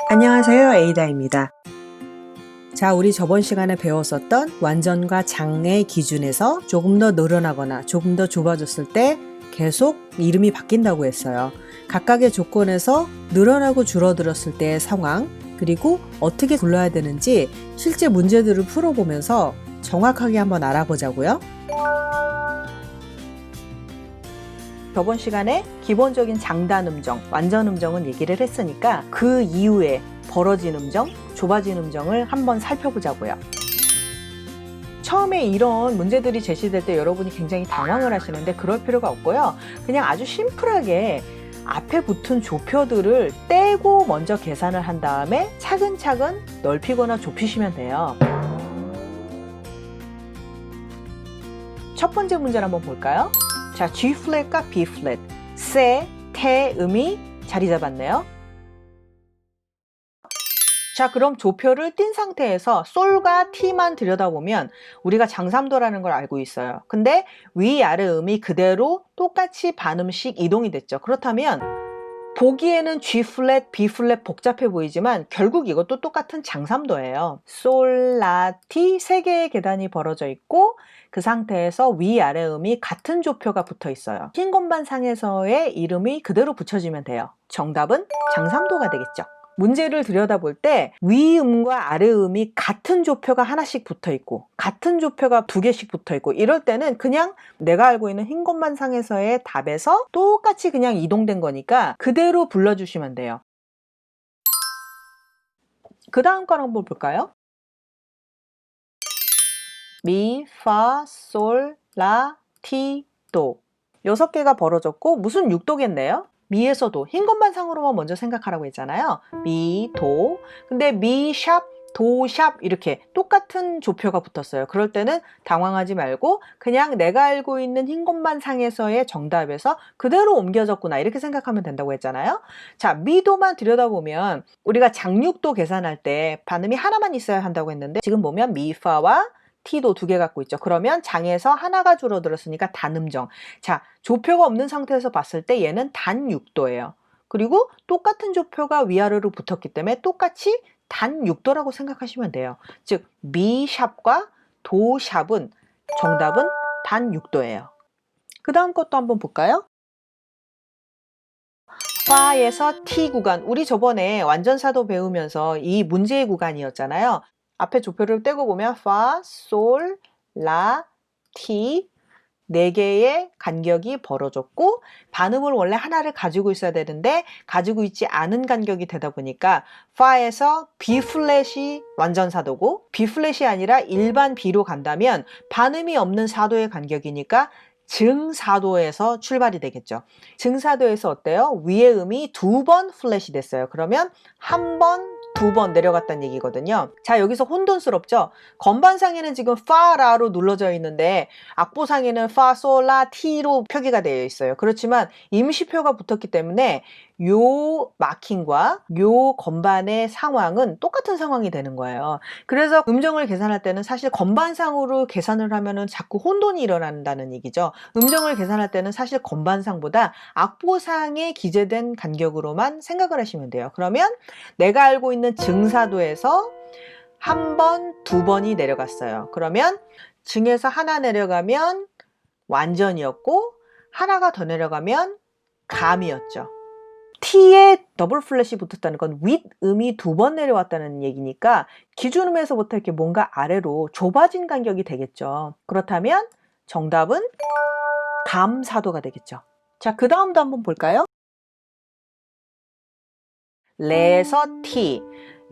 안녕하세요, 에이다입니다. 자, 우리 저번 시간에 배웠었던 완전과 장의 기준에서 조금 더 늘어나거나 조금 더 좁아졌을 때 계속 이름이 바뀐다고 했어요. 각각의 조건에서 늘어나고 줄어들었을 때의 상황, 그리고 어떻게 불러야 되는지 실제 문제들을 풀어보면서 정확하게 한번 알아보자고요. 저번 시간에 기본적인 장단 음정, 완전 음정은 얘기를 했으니까 그 이후에 벌어진 음정, 좁아진 음정을 한번 살펴보자고요. 처음에 이런 문제들이 제시될 때 여러분이 굉장히 당황을 하시는데 그럴 필요가 없고요. 그냥 아주 심플하게 앞에 붙은 조표들을 떼고 먼저 계산을 한 다음에 차근차근 넓히거나 좁히시면 돼요. 첫 번째 문제를 한번 볼까요? 자, G 플랫과 B 플랫, 세, 태 음이 자리 잡았네요. 자, 그럼 조표를 띈 상태에서 솔과 티만 들여다보면 우리가 장삼도라는 걸 알고 있어요. 근데 위아래 음이 그대로 똑같이 반음씩 이동이 됐죠. 그렇다면 보기에는 G 플랫, B 플랫 복잡해 보이지만 결국 이것도 똑같은 장삼도예요. 솔, 라, 티 세 개의 계단이 벌어져 있고 그 상태에서 위아래 음이 같은 조표가 붙어 있어요. 흰 건반 상에서의 이름이 그대로 붙여지면 돼요. 정답은 장삼도가 되겠죠. 문제를 들여다볼 때 위음과 아래음이 같은 조표가 하나씩 붙어 있고 같은 조표가 두 개씩 붙어 있고 이럴 때는 그냥 내가 알고 있는 흰 것만 상에서의 답에서 똑같이 그냥 이동된 거니까 그대로 불러주시면 돼요. 그 다음 거 한번 볼까요? 미, 파, 솔, 라, 티, 도 6개가 벌어졌고 무슨 6도겠네요? 미에서도 흰 것만 상으로만 먼저 생각하라고 했잖아요. 미, 도. 근데 미, 샵, 도, 샵 이렇게 똑같은 조표가 붙었어요. 그럴 때는 당황하지 말고 그냥 내가 알고 있는 흰 것만 상에서의 정답에서 그대로 옮겨졌구나 이렇게 생각하면 된다고 했잖아요. 자, 미도만 들여다보면 우리가 장육도 계산할 때 반음이 하나만 있어야 한다고 했는데 지금 보면 미파와 T도 2개 갖고 있죠. 그러면 장에서 하나가 줄어들었으니까 단음정. 자, 조표가 없는 상태에서 봤을 때 얘는 단 6도예요. 그리고 똑같은 조표가 위아래로 붙었기 때문에 똑같이 단 6도라고 생각하시면 돼요. 즉, 미샵과 도샵은 정답은 단 6도예요. 그 다음 것도 한번 볼까요? 파에서 T 구간. 우리 저번에 완전사도 배우면서 이 문제의 구간이었잖아요. 앞에 조표를 떼고 보면 파, 솔, 라, 티 4개의 간격이 벌어졌고 반음을 원래 하나를 가지고 있어야 되는데 가지고 있지 않은 간격이 되다 보니까 파에서 B 플랫이 완전 사도고 B 플랫이 아니라 일반 B로 간다면 반음이 없는 사도의 간격이니까 증사도에서 출발이 되겠죠. 증사도에서 어때요? 위의 음이 2번 플랫이 됐어요. 그러면 한 번, 2번 내려갔다는 얘기거든요. 자, 여기서 혼돈스럽죠? 건반상에는 지금 파라로 눌러져 있는데 악보상에는 파, 솔, 라, 티로 표기가 되어 있어요. 그렇지만 임시표가 붙었기 때문에 요 마킹과 요 건반의 상황은 똑같은 상황이 되는 거예요. 그래서 음정을 계산할 때는 사실 건반상으로 계산을 하면은 자꾸 혼돈이 일어난다는 얘기죠. 음정을 계산할 때는 사실 건반상보다 악보상에 기재된 간격으로만 생각을 하시면 돼요. 그러면 내가 알고 있는 증사도에서 한 번, 2번이 내려갔어요. 그러면 증에서 하나 내려가면 완전이었고 하나가 더 내려가면 감이었죠. T에 더블 플랫이 붙었다는 건 윗음이 2번 내려왔다는 얘기니까 기준음에서부터 이렇게 뭔가 아래로 좁아진 간격이 되겠죠. 그렇다면 정답은 감사도가 되겠죠. 자, 그 다음도 한번 볼까요? 레서 T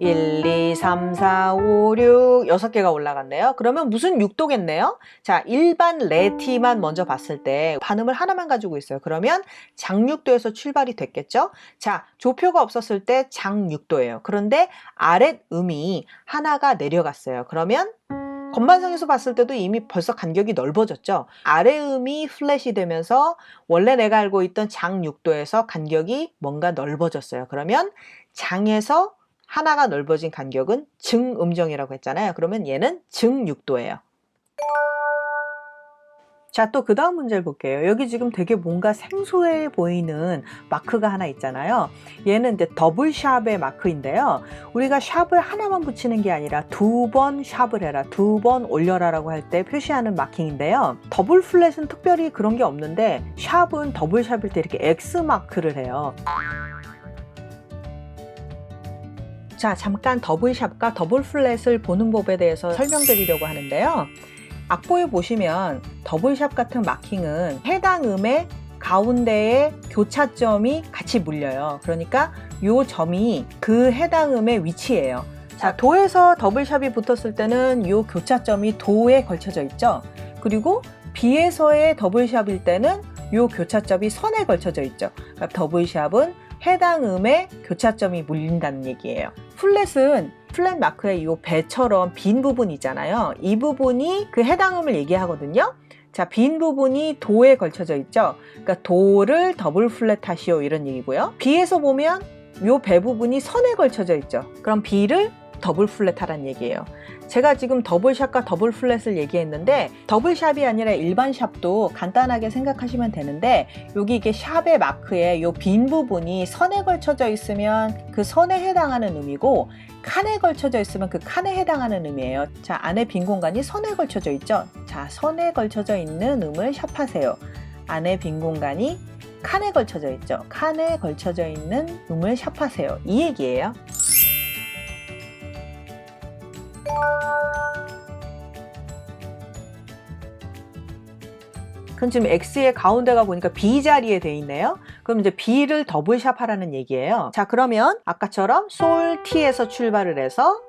1, 2, 3, 4, 5, 6 6개가 올라갔네요. 그러면 무슨 6도겠네요? 자, 일반 레티만 먼저 봤을 때 반음을 하나만 가지고 있어요. 그러면 장6도에서 출발이 됐겠죠? 자, 조표가 없었을 때 장6도예요. 그런데 아랫음이 하나가 내려갔어요. 그러면 건반상에서 봤을 때도 이미 벌써 간격이 넓어졌죠. 아래음이 플랫이 되면서 원래 내가 알고 있던 장 6도에서 간격이 뭔가 넓어졌어요. 그러면 장에서 하나가 넓어진 간격은 증음정이라고 했잖아요. 그러면 얘는 증 6도예요. 자, 또 그 다음 문제를 볼게요. 여기 지금 되게 뭔가 생소해 보이는 마크가 하나 있잖아요. 얘는 이제 더블샵의 마크인데요. 우리가 샵을 하나만 붙이는 게 아니라 2번 샵을 해라, 2번 올려라 라고 할 때 표시하는 마킹인데요. 더블 플랫은 특별히 그런 게 없는데 샵은 더블샵일 때 이렇게 X 마크를 해요. 자, 잠깐 더블샵과 더블 플랫을 보는 법에 대해서 설명드리려고 하는데요. 악보에 보시면 더블샵 같은 마킹은 해당 음의 가운데에 교차점이 같이 물려요. 그러니까 이 점이 그 해당 음의 위치예요. 자, 도에서 더블샵이 붙었을 때는 이 교차점이 도에 걸쳐져 있죠. 그리고 비에서의 더블샵일 때는 이 교차점이 선에 걸쳐져 있죠. 그러니까 더블샵은 해당 음의 교차점이 물린다는 얘기예요. 플랫은 플랫 마크의 이 배처럼 빈 부분 있잖아요. 이 부분이 그 해당 음을 얘기하거든요. 자, 빈 부분이 도에 걸쳐져 있죠. 그러니까 도를 더블 플랫 하시오 이런 얘기고요. B에서 보면 이 배 부분이 선에 걸쳐져 있죠. 그럼 B를 더블 플랫 하란 얘기예요. 제가 지금 더블샵과 더블 플랫을 얘기했는데 더블샵이 아니라 일반 샵도 간단하게 생각하시면 되는데 여기 이게 샵의 마크에 이 빈 부분이 선에 걸쳐져 있으면 그 선에 해당하는 음이고 칸에 걸쳐져 있으면 그 칸에 해당하는 음이에요. 자, 안에 빈 공간이 선에 걸쳐져 있죠. 자, 선에 걸쳐져 있는 음을 샵하세요. 안에 빈 공간이 칸에 걸쳐져 있죠. 칸에 걸쳐져 있는 음을 샵하세요. 이 얘기예요. 그럼 지금 X의 가운데가 보니까 B 자리에 돼 있네요. 그럼 이제 B를 더블샵 하라는 얘기예요. 자, 그러면 아까처럼 솔 T에서 출발을 해서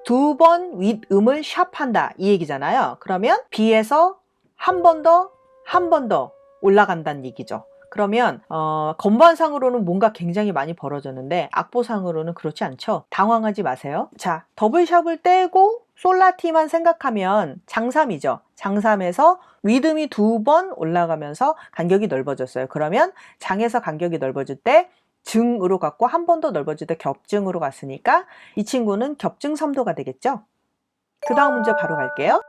2번 윗음을 샵한다 이 얘기잖아요. 그러면 B에서 한 번 더 올라간다는 얘기죠. 그러면 건반상으로는 뭔가 굉장히 많이 벌어졌는데 악보상으로는 그렇지 않죠. 당황하지 마세요. 자, 더블샵을 떼고 솔라티만 생각하면 장삼이죠. 장삼에서 윗음이 2번 올라가면서 간격이 넓어졌어요. 그러면 장에서 간격이 넓어질 때 증으로 갔고 한 번 더 넓어질 때 겹증으로 갔으니까 이 친구는 겹증 삼도가 되겠죠. 그 다음 문제 바로 갈게요.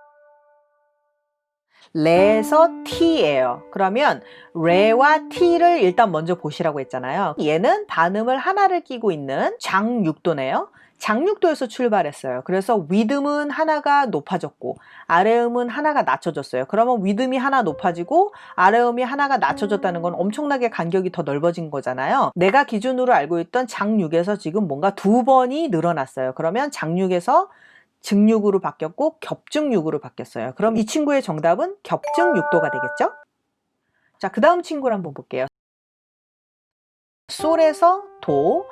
레에서 T예요. 그러면 레와 T를 일단 먼저 보시라고 했잖아요. 얘는 반음을 하나를 끼고 있는 장육도네요. 장육도에서 출발했어요. 그래서 윗음은 하나가 높아졌고 아래음은 하나가 낮춰졌어요. 그러면 윗음이 하나 높아지고 아래음이 하나가 낮춰졌다는 건 엄청나게 간격이 더 넓어진 거잖아요. 내가 기준으로 알고 있던 장육에서 지금 뭔가 2번이 늘어났어요. 그러면 장육에서 증육으로 바뀌었고 겹증육으로 바뀌었어요. 그럼 이 친구의 정답은 겹증육도가 되겠죠? 자, 그 다음 친구를 한번 볼게요. 솔에서 도.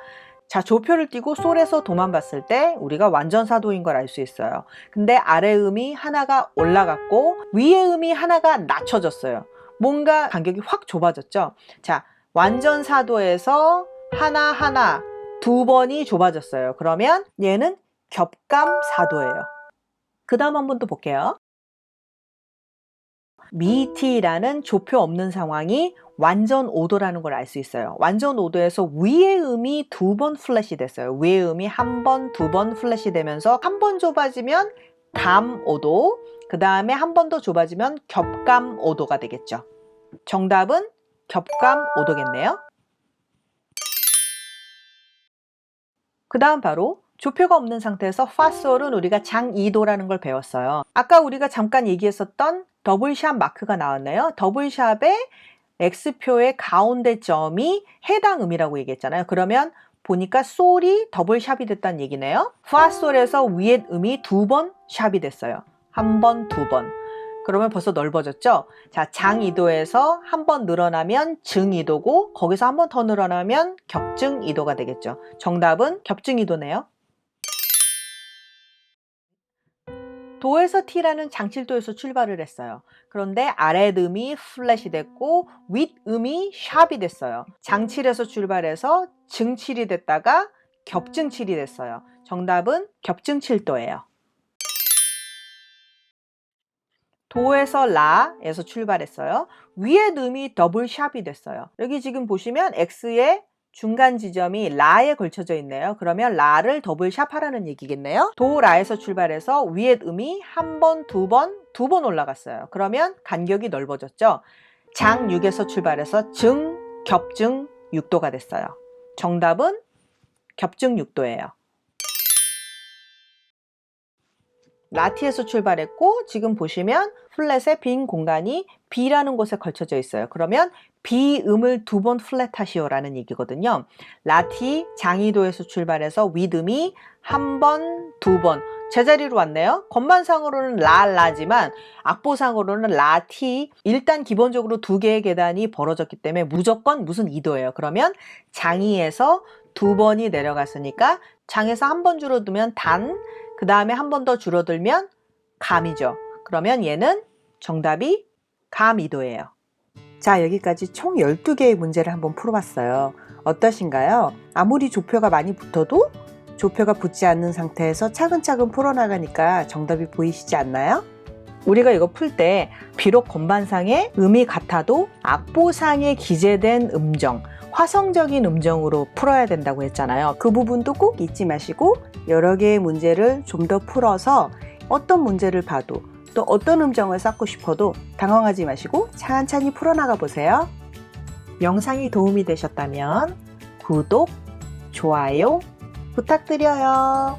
자, 조표를 띄고 솔에서 도만 봤을 때 우리가 완전사도인 걸 알 수 있어요. 근데 아래 음이 하나가 올라갔고 위에 음이 하나가 낮춰졌어요. 뭔가 간격이 확 좁아졌죠? 자, 완전사도에서 하나 2번이 좁아졌어요. 그러면 얘는 겹감사도예요. 그 다음 한번 또 볼게요. 미티라는 조표 없는 상황이 완전 오도라는 걸 알 수 있어요. 완전 오도에서 위의 음이 2번 플랫이 됐어요. 위의 음이 한 번, 2번 플랫이 되면서 한 번 좁아지면 감 오도, 그 다음에 한 번 더 좁아지면 겹감 오도가 되겠죠. 정답은 겹감 오도겠네요. 그 다음 바로 조표가 없는 상태에서 파솔은 우리가 장이도라는 걸 배웠어요. 아까 우리가 잠깐 얘기했었던 더블샵 마크가 나왔네요. 더블샵의 X표의 가운데 점이 해당 음이라고 얘기했잖아요. 그러면 보니까 솔이 더블샵이 됐다는 얘기네요. 파솔에서 위에 음이 2번 샵이 됐어요. 한 번, 2번. 그러면 벌써 넓어졌죠? 자, 장이도에서 한 번 늘어나면 증이도고 거기서 한 번 더 늘어나면 겹증이도가 되겠죠. 정답은 겹증이도네요. 도에서 T라는 장칠도에서 출발을 했어요. 그런데 아랫음이 플랫이 됐고 윗음이 샵이 됐어요. 장칠에서 출발해서 증칠이 됐다가 겹증칠이 됐어요. 정답은 겹증칠도예요. 도에서 라에서 출발했어요. 위에 음이 더블 샵이 됐어요. 여기 지금 보시면 X에 중간 지점이 라에 걸쳐져 있네요. 그러면 라를 더블 샵하라는 얘기겠네요. 도, 라에서 출발해서 위에 음이 한 번, 두 번 올라갔어요. 그러면 간격이 넓어졌죠. 장 6에서 출발해서 증, 겹증 6도가 됐어요. 정답은 겹증 6도예요. 라티에서 출발했고 지금 보시면 플랫의 빈 공간이 B라는 곳에 걸쳐져 있어요. 그러면 B 음을 2번 플랫하시오라는 얘기거든요. 라티 장이도에서 출발해서 윗음이 한 번, 2번 제자리로 왔네요. 건반상으로는 라지만 악보상으로는 라티. 일단 기본적으로 2개의 계단이 벌어졌기 때문에 무조건 무슨 2도예요. 그러면 장이에서 2번이 내려갔으니까 장에서 한 번 줄어들면 단, 그 다음에 한 번 더 줄어들면 감이죠. 그러면 얘는 정답이 감2도예요. 자, 여기까지 총 12개의 문제를 한번 풀어봤어요. 어떠신가요? 아무리 조표가 많이 붙어도 조표가 붙지 않는 상태에서 차근차근 풀어나가니까 정답이 보이시지 않나요? 우리가 이거 풀 때 비록 건반상의 음이 같아도 악보상에 기재된 음정, 화성적인 음정으로 풀어야 된다고 했잖아요. 그 부분도 꼭 잊지 마시고 여러 개의 문제를 좀 더 풀어서 어떤 문제를 봐도 또 어떤 음정을 쌓고 싶어도 당황하지 마시고 찬찬히 풀어나가 보세요. 영상이 도움이 되셨다면 구독, 좋아요 부탁드려요.